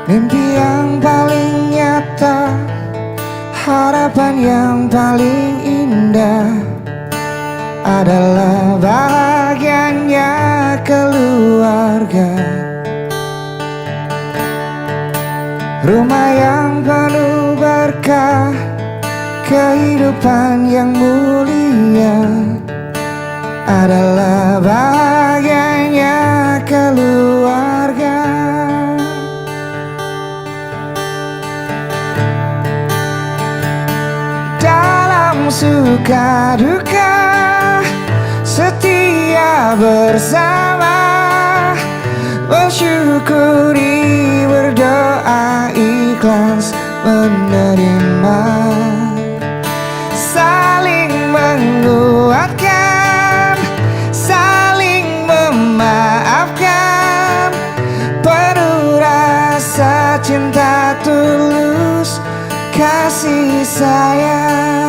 Mimpi yang paling nyata, harapan yang paling indah adalah bahagianya keluarga. Rumah yang penuh berkah, kehidupan yang mulia adalah bahagianya keluarga. Dalam suka duka setia bersama, bersyukuri, berdoa, ikhlas menerima, saling menguatkan, saling memaafkan, penuh rasa cinta tulus, kasih sayang.